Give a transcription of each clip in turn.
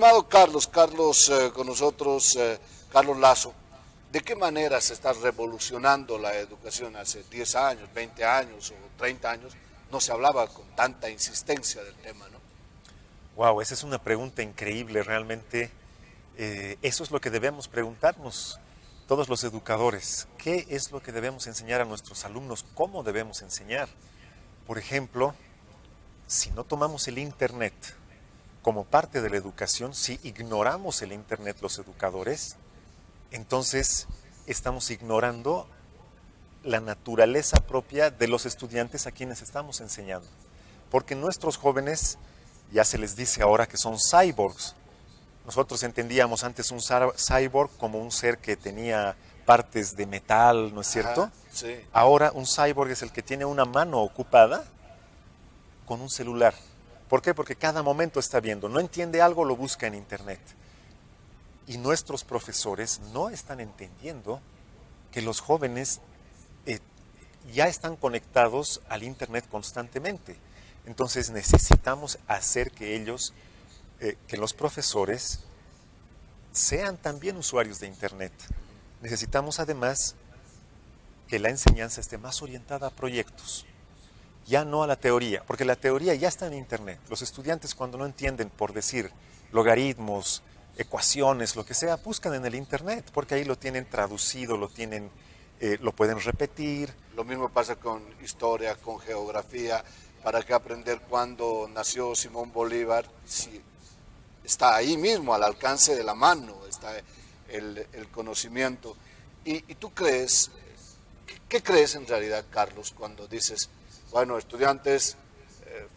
Estimado Carlos, con nosotros, Carlos Lazo, ¿de qué manera se está revolucionando la educación? Hace 10 años, 20 años o 30 años no se hablaba con tanta insistencia del tema, ¿no? Wow, esa es una pregunta increíble, realmente. Eso es lo que debemos preguntarnos todos los educadores. ¿Qué es lo que debemos enseñar a nuestros alumnos? ¿Cómo debemos enseñar? Por ejemplo, si no tomamos el Internet como parte de la educación, si ignoramos el Internet los educadores, entonces estamos ignorando la naturaleza propia de los estudiantes a quienes estamos enseñando. Porque nuestros jóvenes, ya se les dice ahora que son cyborgs. Nosotros entendíamos antes un cyborg como un ser que tenía partes de metal, ¿no es cierto? Ajá, sí. Ahora un cyborg es el que tiene una mano ocupada con un celular. ¿Por qué? Porque cada momento está viendo. No entiende algo, lo busca en Internet. Y nuestros profesores no están entendiendo que los jóvenes ya están conectados al Internet constantemente. Entonces necesitamos hacer que ellos, que los profesores sean también usuarios de Internet. Necesitamos además que la enseñanza esté más orientada a proyectos, ya no a la teoría, porque la teoría ya está en Internet. Los estudiantes cuando no entienden, por decir, logaritmos, ecuaciones, lo que sea, buscan en el Internet, porque ahí lo tienen traducido, lo pueden repetir. Lo mismo pasa con historia, con geografía. ¿Para qué aprender cuándo nació Simón Bolívar? Si está ahí mismo, al alcance de la mano, está el conocimiento. ¿Y tú crees, qué crees en realidad, Carlos, cuando dices, bueno, estudiantes,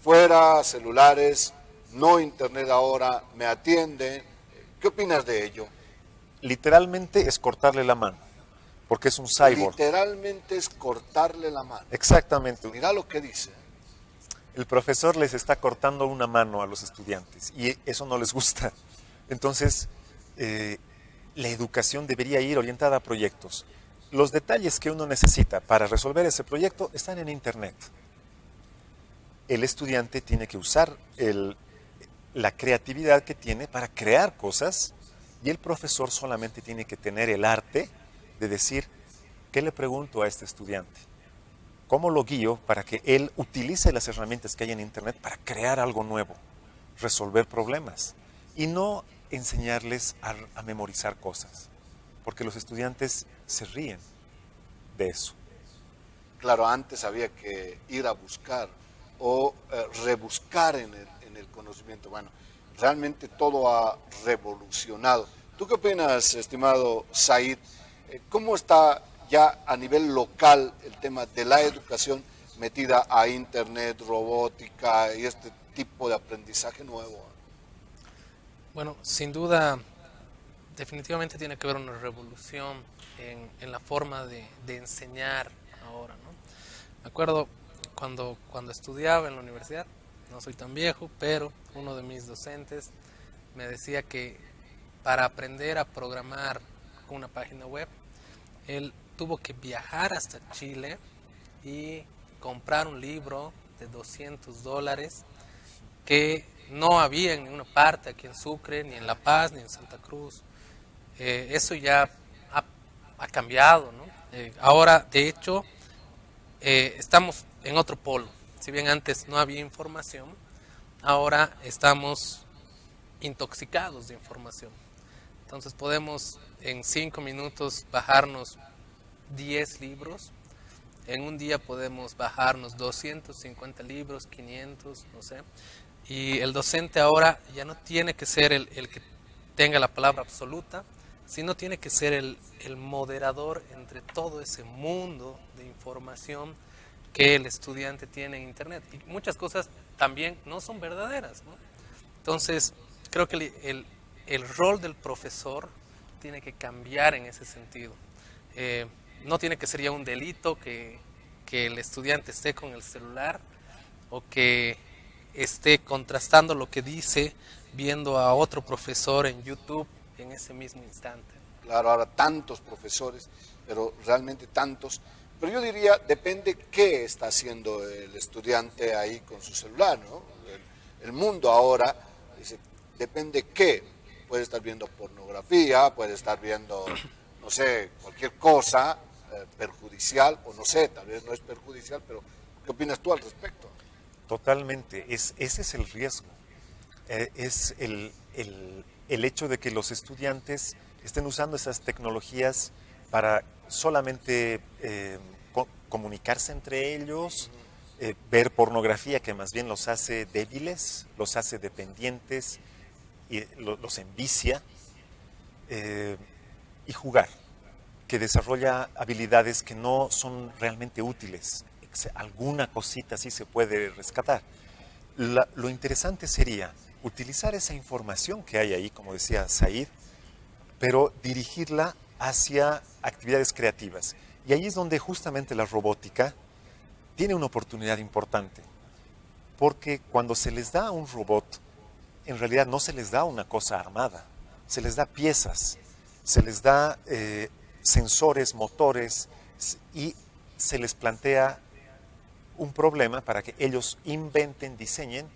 fuera, celulares, no Internet ahora, me atienden? ¿Qué opinas de ello? Literalmente es cortarle la mano, porque es un cyborg. Literalmente es cortarle la mano. Exactamente. Mira lo que dice. El profesor les está cortando una mano a los estudiantes y eso no les gusta. Entonces, la educación debería ir orientada a proyectos. Los detalles que uno necesita para resolver ese proyecto están en Internet. El estudiante tiene que usar la creatividad que tiene para crear cosas y el profesor solamente tiene que tener el arte de decir, ¿qué le pregunto a este estudiante? ¿Cómo lo guío para que él utilice las herramientas que hay en Internet para crear algo nuevo, resolver problemas? Y no enseñarles a memorizar cosas, porque los estudiantes se ríen de eso. Claro, antes había que ir a buscar o rebuscar en el conocimiento. Bueno, realmente todo ha revolucionado. ¿Tú qué opinas, estimado Said? ¿Cómo está ya a nivel local el tema de la educación metida a Internet, robótica y este tipo de aprendizaje nuevo? Bueno, sin duda, definitivamente tiene que haber una revolución en la forma de enseñar ahora, ¿no? Me acuerdo cuando estudiaba en la universidad, no soy tan viejo, pero uno de mis docentes me decía que para aprender a programar una página web, él tuvo que viajar hasta Chile y comprar un libro de $200 que no había en ninguna parte aquí en Sucre, ni en La Paz, ni en Santa Cruz. Eso ya ha cambiado, ¿no? Ahora, de hecho, estamos en otro polo. Si bien antes no había información, ahora estamos intoxicados de información. Entonces podemos en 5 minutos bajarnos 10 libros. En un día podemos bajarnos 250 libros, 500, no sé. Y el docente ahora ya no tiene que ser el que tenga la palabra absoluta, sino tiene que ser el moderador entre todo ese mundo de información que el estudiante tiene en Internet. Y muchas cosas también no son verdaderas, ¿no? Entonces, creo que el rol del profesor tiene que cambiar en ese sentido. No tiene que ser ya un delito que el estudiante esté con el celular o que esté contrastando lo que dice viendo a otro profesor en YouTube en ese mismo instante. Claro, ahora tantos profesores, pero realmente tantos. Pero yo diría, depende qué está haciendo el estudiante ahí con su celular, ¿no? El mundo ahora, dice, depende qué. puede estar viendo pornografía, puede estar viendo, no sé, cualquier cosa perjudicial, o no sé, tal vez no es perjudicial, pero ¿qué opinas tú al respecto? Totalmente, ese es el riesgo. Es el hecho de que los estudiantes estén usando esas tecnologías para solamente comunicarse entre ellos, ver pornografía que más bien los hace débiles, los hace dependientes, y los envicia, y jugar, que desarrolla habilidades que no son realmente útiles. Alguna cosita sí se puede rescatar. Lo interesante sería utilizar esa información que hay ahí, como decía Said, pero dirigirla hacia actividades creativas. Y ahí es donde justamente la robótica tiene una oportunidad importante, porque cuando se les da un robot, en realidad no se les da una cosa armada, se les da piezas, se les da sensores, motores, y se les plantea un problema para que ellos inventen, diseñen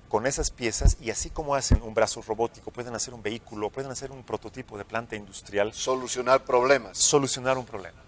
con esas piezas, y así como hacen un brazo robótico, pueden hacer un vehículo, pueden hacer un prototipo de planta industrial. Solucionar problemas. Solucionar un problema.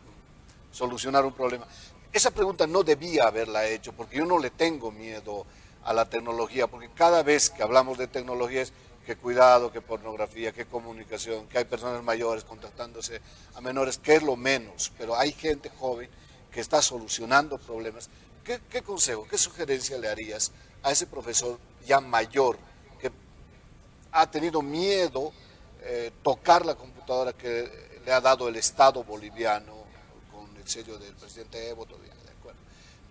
Solucionar un problema. Esa pregunta no debía haberla hecho, porque yo no le tengo miedo a la tecnología, porque cada vez que hablamos de tecnología es que cuidado, que pornografía, que comunicación, que hay personas mayores contactándose a menores, que es lo menos, pero hay gente joven que está solucionando problemas. ¿Qué consejo, qué sugerencia le harías a ese profesor ya mayor que ha tenido miedo tocar la computadora que le ha dado el Estado boliviano con el sello del presidente Evo, todavía, de acuerdo?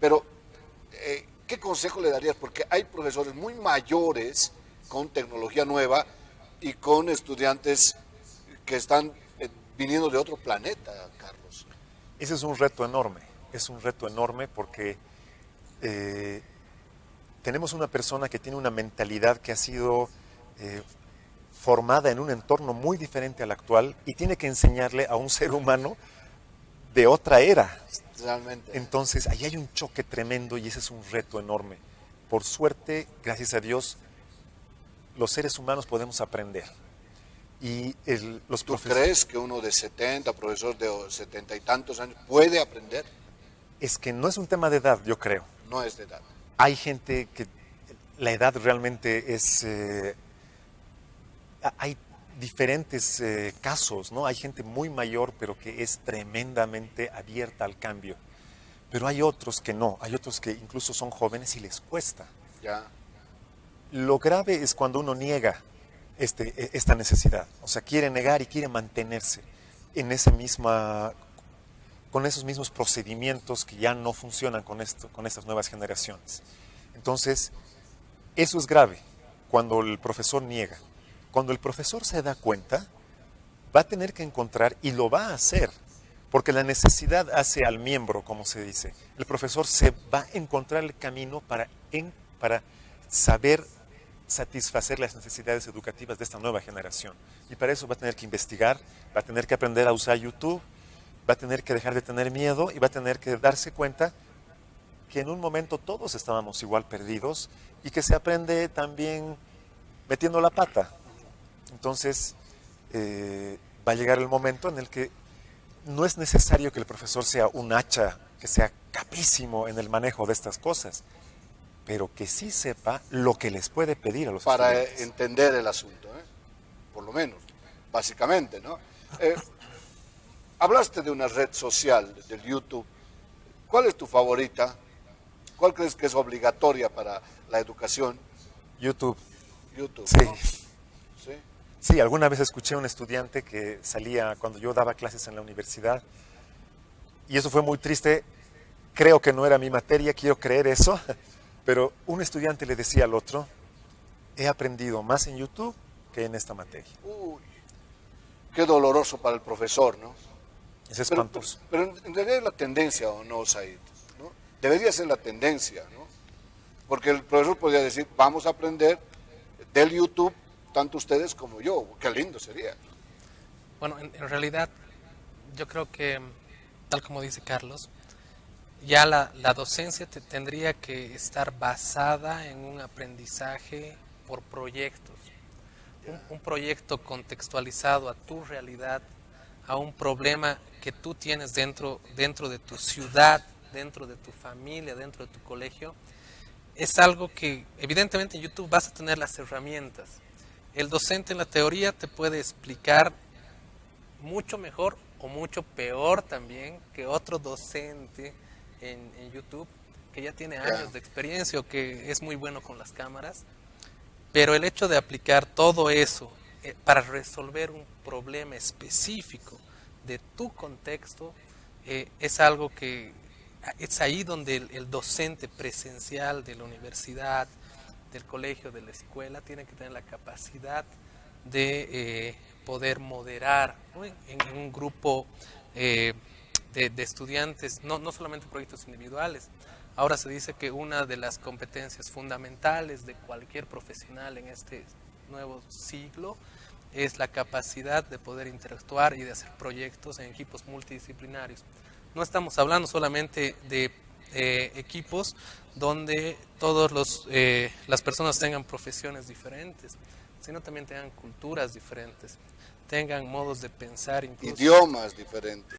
Pero, ¿qué consejo le darías? Porque hay profesores muy mayores con tecnología nueva y con estudiantes que están viniendo de otro planeta, Carlos. Ese es un reto enorme porque tenemos una persona que tiene una mentalidad que ha sido formada en un entorno muy diferente al actual, y tiene que enseñarle a un ser humano de otra era. Realmente. Entonces, ahí hay un choque tremendo, y ese es un reto enorme. Por suerte, gracias a Dios, los seres humanos podemos aprender. Y ¿Tú crees que uno de 70, profesor de 70 y tantos años, puede aprender? Es que no es un tema de edad, yo creo. No es de edad. Hay gente que la edad realmente es... hay diferentes casos, ¿no? Hay gente muy mayor, pero que es tremendamente abierta al cambio. Pero hay otros que no, hay otros que incluso son jóvenes y les cuesta. Ya. Lo grave es cuando uno niega esta necesidad. O sea, quiere negar y quiere mantenerse en con esos mismos procedimientos que ya no funcionan con estas nuevas generaciones. Entonces, eso es grave cuando el profesor niega. Cuando el profesor se da cuenta, va a tener que encontrar, y lo va a hacer, porque la necesidad hace al miembro, como se dice. El profesor se va a encontrar el camino para saber satisfacer las necesidades educativas de esta nueva generación. Y para eso va a tener que investigar, va a tener que aprender a usar YouTube, va a tener que dejar de tener miedo, y va a tener que darse cuenta que en un momento todos estábamos igual perdidos, y que se aprende también metiendo la pata. Entonces, va a llegar el momento en el que no es necesario que el profesor sea un hacha, que sea capísimo en el manejo de estas cosas, pero que sí sepa lo que les puede pedir a los para estudiantes. Entender el asunto, por lo menos, básicamente, ¿no? Hablaste de una red social, del YouTube. ¿Cuál es tu favorita? ¿Cuál crees que es obligatoria para la educación? YouTube. YouTube, Sí. ¿no? ¿Sí? Sí, alguna vez escuché a un estudiante que salía cuando yo daba clases en la universidad, y eso fue muy triste. Creo que no era mi materia, quiero creer eso, pero un estudiante le decía al otro: he aprendido más en YouTube que en esta materia. Uy, qué doloroso para el profesor, ¿no? Es espantoso. Pero en realidad es la tendencia, ¿o no, Said? ¿No? Debería ser la tendencia, ¿no? Porque el profesor podría decir, vamos a aprender del YouTube, tanto ustedes como yo. Qué lindo sería. Bueno, en realidad yo creo que, tal como dice Carlos, ya la docencia tendría que estar basada en un aprendizaje por proyectos. un proyecto contextualizado a tu realidad, a un problema que tú tienes dentro de tu ciudad, dentro de tu familia, dentro de tu colegio, es algo que evidentemente en YouTube vas a tener las herramientas. El docente en la teoría te puede explicar mucho mejor o mucho peor también que otro docente en YouTube que ya tiene años de experiencia o que es muy bueno con las cámaras, pero el hecho de aplicar todo eso para resolver un problema específico de tu contexto es algo que es ahí donde el docente presencial de la universidad, del colegio, de la escuela, tiene que tener la capacidad de poder moderar, ¿no? en un grupo de estudiantes, no solamente proyectos individuales. Ahora se dice que una de las competencias fundamentales de cualquier profesional en este nuevo siglo es la capacidad de poder interactuar y de hacer proyectos en equipos multidisciplinarios. No estamos hablando solamente de equipos donde todas las personas tengan profesiones diferentes, sino también tengan culturas diferentes, tengan modos de pensar, incluso idiomas diferentes.